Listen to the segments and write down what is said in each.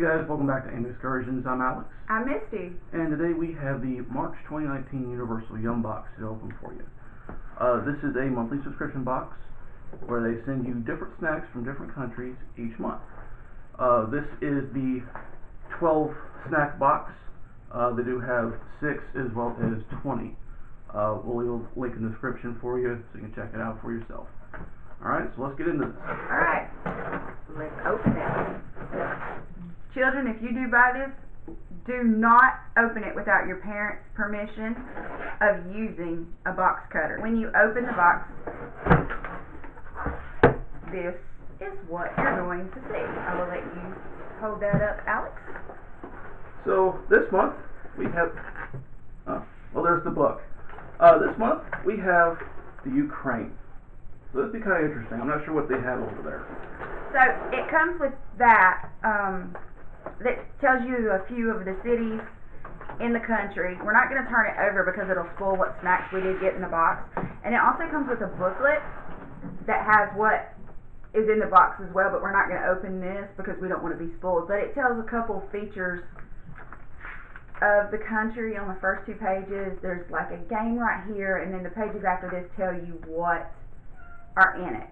guys, welcome back to Amy Excursions. I'm Alex. I'm Misty. And today we have the March 2019 Universal Yum Box to open for you. This is a monthly subscription box where they send you different snacks from different countries each month. This is the 12 snack box. They do have 6 as well as 20. We'll leave a link in the description for you so you can check it out for yourself. Alright, so let's get into this. Alright, let's open it. Children, if you do buy this, do not open it without your parents' permission of using a box cutter. When you open the box, this is what you're going to see. I will let you hold that up, Alex. So, this month, we have, well, there's the book. This month, we have the Ukraine. So this would be kind of interesting. I'm not sure what they have over there. So it comes with that, that tells you a few of the cities in the country. We're not going to turn it over because it'll spoil what snacks we did get in the box. And it also comes with a booklet that has what is in the box as well, but we're not going to open this because we don't want to be spoiled. But it tells a couple features of the country on the first 2 pages. There's like a game right here, and then the pages after this tell you what are in it.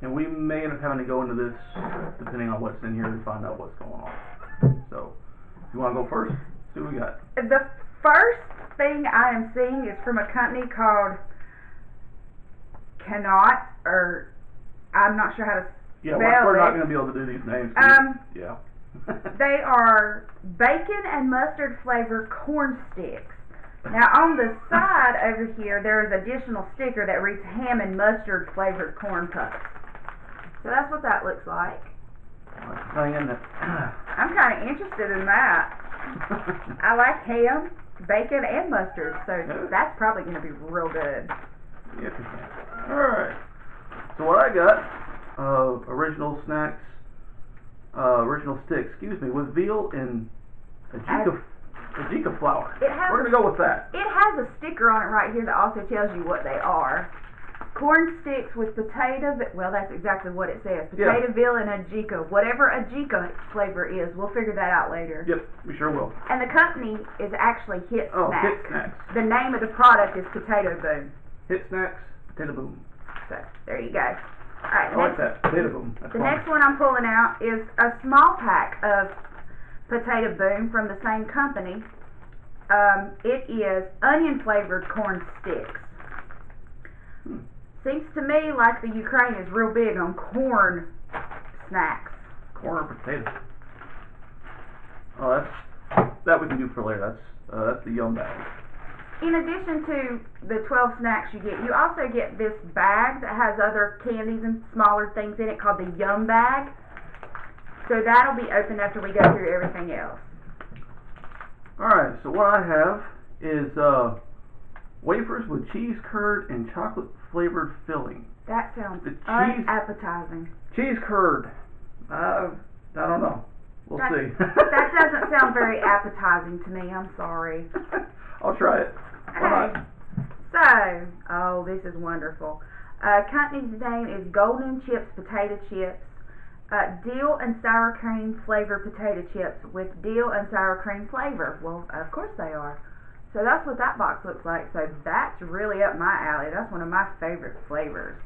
And we may end up having to go into this depending on what's in here to find out what's going on. So, if you want to go first, see what we got. The first thing I am seeing is from a company called Cannot, or I'm not sure how to spell it. We're not going to be able to do these names. Yeah. They are bacon and mustard flavored corn sticks. Now on the side over here there is an additional sticker that reads ham and mustard flavored corn puffs. So that's what that looks like. I'm kind of interested in that. I like ham, bacon, and mustard, so that's probably going to be real good. Interesting. Alright. So what I got, original snacks, original sticks, with veal and Ajika flour. We're going to go with that. It has a sticker on it right here that also tells you what they are. Corn sticks with potato, well, that's exactly what it says. Potato, veal, and Ajika. Whatever Ajika flavor is, we'll figure that out later. Yep, we sure will. And the company is actually Hit Snacks. Hit Snacks. The name of the product is Potato Boom. Hit Snacks, Potato Boom. So, there you go. Alright, I like that. Potato Boom. That's the next one I'm pulling out is a small pack of Potato Boom from the same company. It is onion flavored corn sticks. Seems to me like the Ukraine is real big on corn snacks. Corn or potatoes. Oh, that we can do for later. That's the Yum bag. In addition to the 12 snacks you get, you also get this bag that has other candies and smaller things in it called the Yum bag. So that'll be opened after we go through everything else. Alright, so what I have is wafers with cheese curd and chocolate flavored filling. That sounds unappetizing. Cheese curd. I don't know. We'll see. That doesn't sound very appetizing to me. I'm sorry. I'll try it. Why not? So, oh, this is wonderful. Company's name is Golden Chips Potato Chips. Dill and sour cream flavored potato chips with dill and sour cream flavor. Well, of course they are. So that's what that box looks like. So that's really up my alley. That's one of my favorite flavors.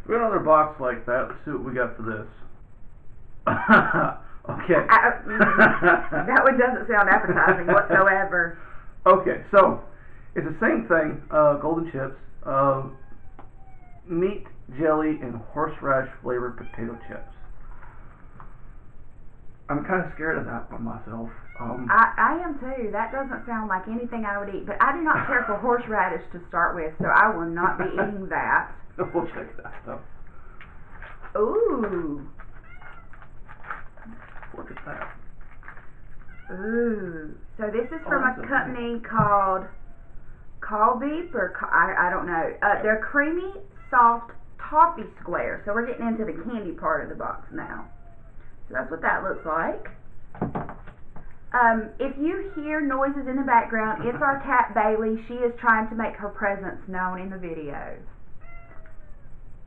We got another box like that. Let's see what we got for this. Okay. That one doesn't sound appetizing whatsoever. Okay, so it's the same thing. Golden chips, meat, jelly, and horseradish flavored potato chips. I'm kind of scared of that one myself. I am too. That doesn't sound like anything I would eat. But I do not care for horseradish to start with, so I will not be eating that. We'll check that stuff. Ooh. Look at that. Ooh. So this is from a company called Beep, or I don't know. They're creamy, soft toffee squares. So we're getting into the candy part of the box now. So that's what that looks like. If you hear noises in the background, it's our cat Bailey. She is trying to make her presence known in the video.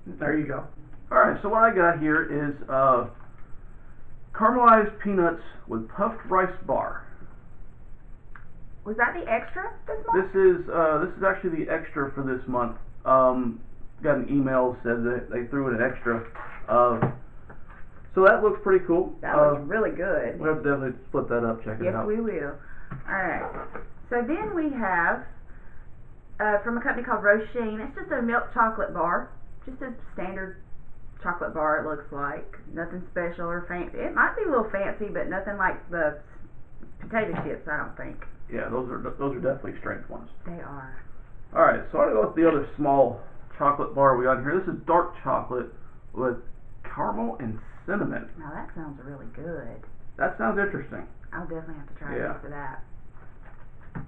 There you go. Alright, so what I got here is Caramelized peanuts with puffed rice bar. Was that the extra this month? This is actually the extra for this month. Got an email, said that they threw in an extra. So that looks pretty cool. That looks really good. We'll definitely split that up, check it out. Yes, we will. Alright. So then we have, from a company called Roisin, it's just a milk chocolate bar. Just a standard chocolate bar, it looks like. Nothing special or fancy. It might be a little fancy, but nothing like the potato chips, I don't think. Yeah, those are definitely strength ones. They are. Alright, so I'm going to go with the other small chocolate bar we got here. This is dark chocolate with caramel and cinnamon. Now that sounds really good. That sounds interesting. I'll definitely have to try a piece of that.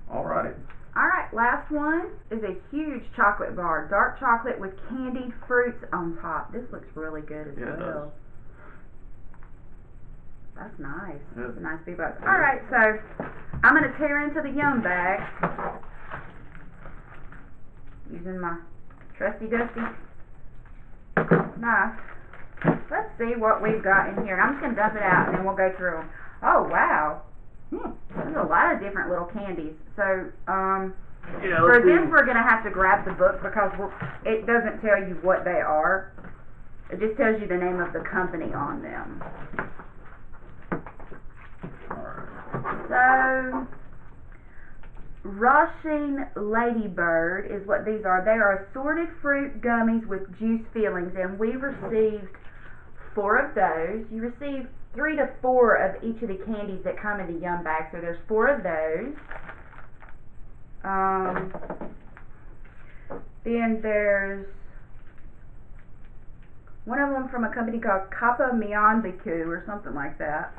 Alright. Alright, last one is a huge chocolate bar. Dark chocolate with candied fruits on top. This looks really good as well. It does. That's nice. Yeah. That's a nice big box. Alright, so I'm going to tear into the Yum bag using my trusty dusty knife. Let's see what we've got in here. And I'm just going to dump it out and then we'll go through them. Oh, wow. There's a lot of different little candies. So, for this we're going to have to grab the book because it doesn't tell you what they are. It just tells you the name of the company on them. So, Roisin Ladybird is what these are. They are assorted fruit gummies with juice fillings, and we received 4 of those. You receive 3 to 4 of each of the candies that come in the Yum bag, so there's 4 of those. Then there's one of them from a company called Kappa Mianbiku or something like that.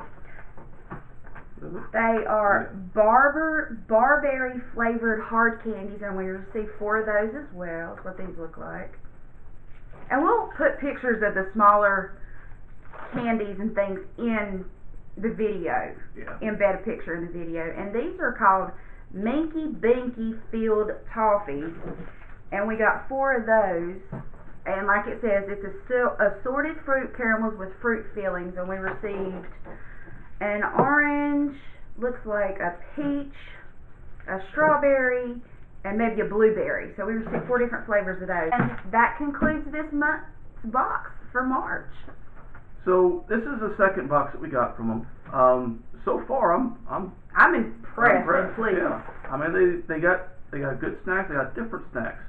They are barberry flavored hard candies, and we received 4 of those as well. That's what these look like. And we'll put pictures of the smaller candies and things in the video. Yeah. Embed a picture in the video. And these are called Minky Binky Filled Toffees. And we got 4 of those. And like it says, it's assorted fruit caramels with fruit fillings. And we received an orange, looks like a peach, a strawberry, and maybe a blueberry. So we received 4 different flavors of those. And that concludes this month's box for March. So this is the second box that we got from them. So far, I'm impressed and pleased. Yeah. I mean, they got good snacks. They got different snacks.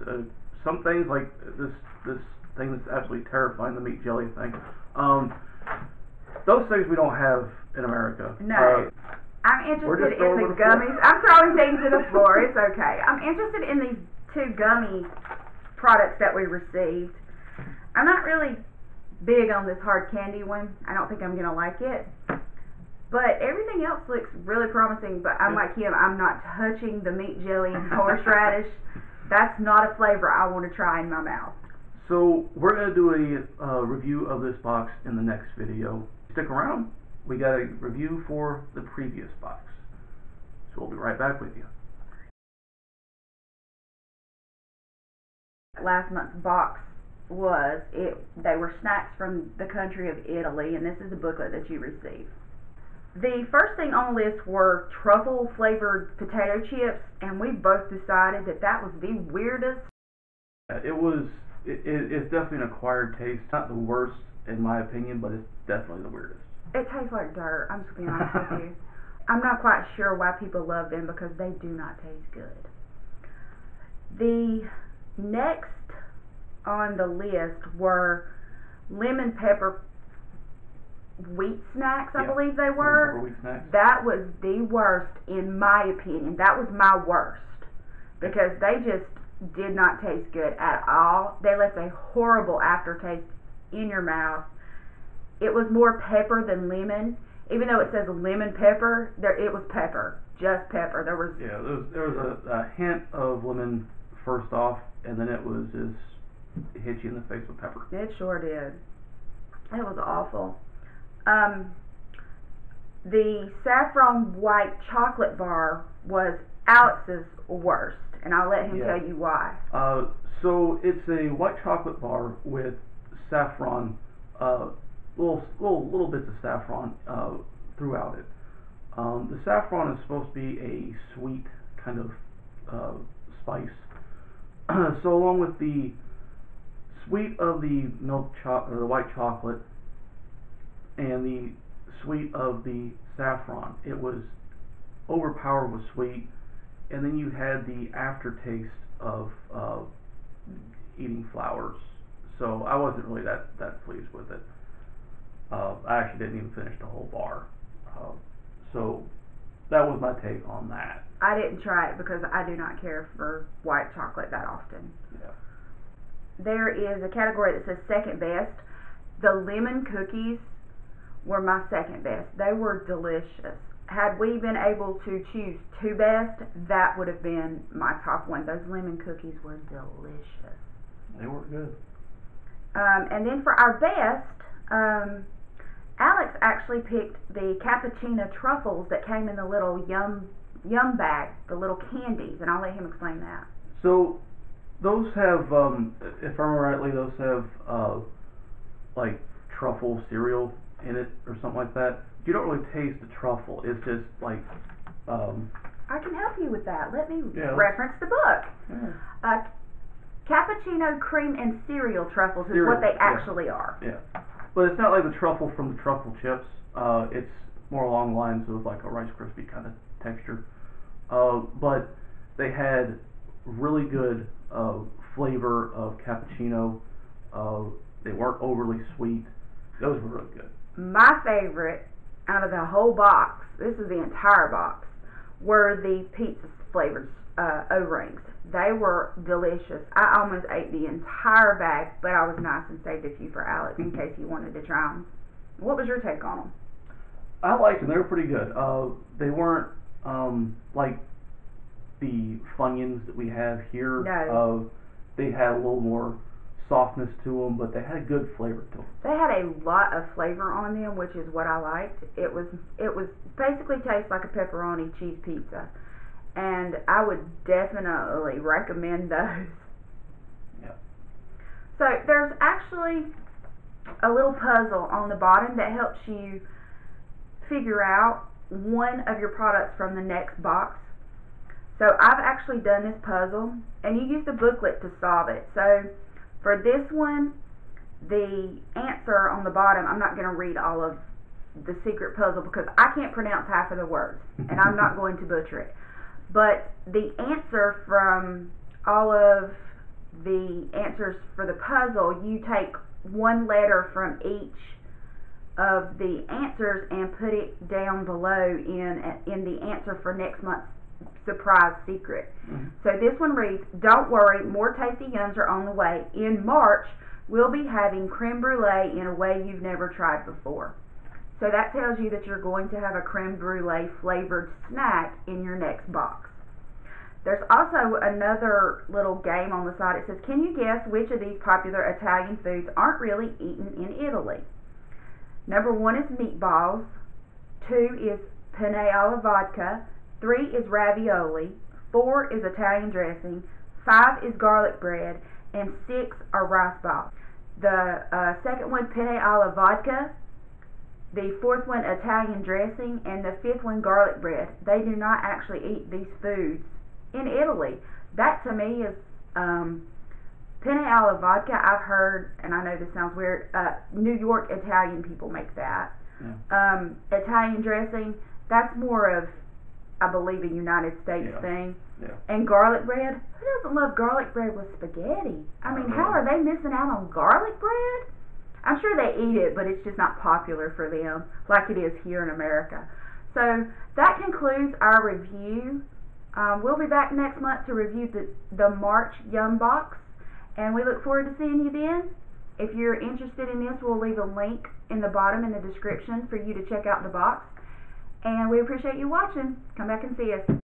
Some things like this thing that's absolutely terrifying, the meat jelly thing. Those things we don't have in America. No. I'm interested in the gummies. I'm throwing things to the floor. It's okay. I'm interested in these 2 gummy products that we received. I'm not really big on this hard candy one. I don't think I'm going to like it. But everything else looks really promising. But I'm like him. I'm not touching the meat jelly and horseradish. That's not a flavor I want to try in my mouth. So we're going to do a review of this box in the next video. Stick around. We got a review for the previous box. So we'll be right back with you. Last month's box they were snacks from the country of Italy, and this is the booklet that you receive. The first thing on the list were truffle flavored potato chips, and we both decided that was the weirdest. It's definitely an acquired taste. Not the worst in my opinion, but it's definitely the weirdest. It tastes like dirt. I'm just going to be honest with you. I'm not quite sure why people love them because they do not taste good. The next on the list were lemon pepper wheat snacks, I believe they were. Wheat snacks. That was the worst in my opinion. That was my worst because they just did not taste good at all. They left a horrible aftertaste in your mouth. It was more pepper than lemon. Even though it says lemon pepper, it was pepper, just pepper. There was a hint of lemon first off, and then it was just hit you in the face with pepper. It sure did. It was awful. The saffron white chocolate bar was Alex's worst, and I'll let him tell you why. So it's a white chocolate bar with saffron, little bits of saffron throughout it. The saffron is supposed to be a sweet kind of spice. So along with the sweet of the the white chocolate and the sweet of the saffron, it was overpowered with sweet, and then you had the aftertaste of eating flowers. So I wasn't really that pleased with it. I actually didn't even finish the whole bar. So that was my take on that. I didn't try it because I do not care for white chocolate that often. Yeah. There is a category that says second best. The lemon cookies were my second best. They were delicious. Had we been able to choose two best, that would have been my top one. Those lemon cookies were delicious. They were good. And then for our best, Alex actually picked the cappuccino truffles that came in the little yum bag, the little candies, and I'll let him explain that. So those have, if I remember rightly, those have like truffle cereal in it or something like that. You don't really taste the truffle. It's just like. I can help you with that. Let me reference the book. Yeah. Cappuccino cream and cereal truffles is what they actually are. Yeah, but it's not like the truffle from the truffle chips. It's more along the lines of like a Rice Krispie kind of texture. But they had really good flavor of cappuccino. They weren't overly sweet. Those were really good. My favorite out of the whole box, this is the entire box, were the pizza flavored O-rings. They were delicious. I almost ate the entire bag, but I was nice and saved a few for Alex in case he wanted to try them. What was your take on them? I liked them. They were pretty good. They weren't like the Funyuns that we have here. No. They had a little more softness to them, but they had a good flavor to them. They had a lot of flavor on them, which is what I liked. It was basically tastes like a pepperoni cheese pizza, and I would definitely recommend those. Yeah. So there's actually a little puzzle on the bottom that helps you figure out one of your products from the next box. So I've actually done this puzzle, and you use the booklet to solve it. So for this one, the answer on the bottom, I'm not going to read all of the secret puzzle because I can't pronounce half of the words, and I'm not going to butcher it. But the answer from all of the answers for the puzzle, you take one letter from each of the answers and put it down below in the answer for next month's surprise secret. Mm-hmm. So this one reads, "Don't worry, more tasty yums are on the way. In March, we'll be having creme brulee in a way you've never tried before." So that tells you that you're going to have a creme brulee flavored snack in your next box. There's also another little game on the side. It says, "Can you guess which of these popular Italian foods aren't really eaten in Italy?" Number 1 is meatballs, 2 is penne alla vodka, 3 is ravioli, 4 is Italian dressing, 5 is garlic bread, and 6 are rice balls. The second one, penne alla vodka, the fourth one, Italian dressing, and the fifth one, garlic bread. They do not actually eat these foods in Italy. That to me is penne alla vodka. I've heard, and I know this sounds weird, New York Italian people make that. Yeah. Italian dressing, that's more of, I believe, a United States thing. Yeah. And garlic bread, who doesn't love garlic bread with spaghetti? I mean, how are they missing out on garlic bread? I'm sure they eat it, but it's just not popular for them like it is here in America. So that concludes our review. We'll be back next month to review the March Yum Box, and we look forward to seeing you then. If you're interested in this, we'll leave a link in the bottom in the description for you to check out the box. And we appreciate you watching. Come back and see us.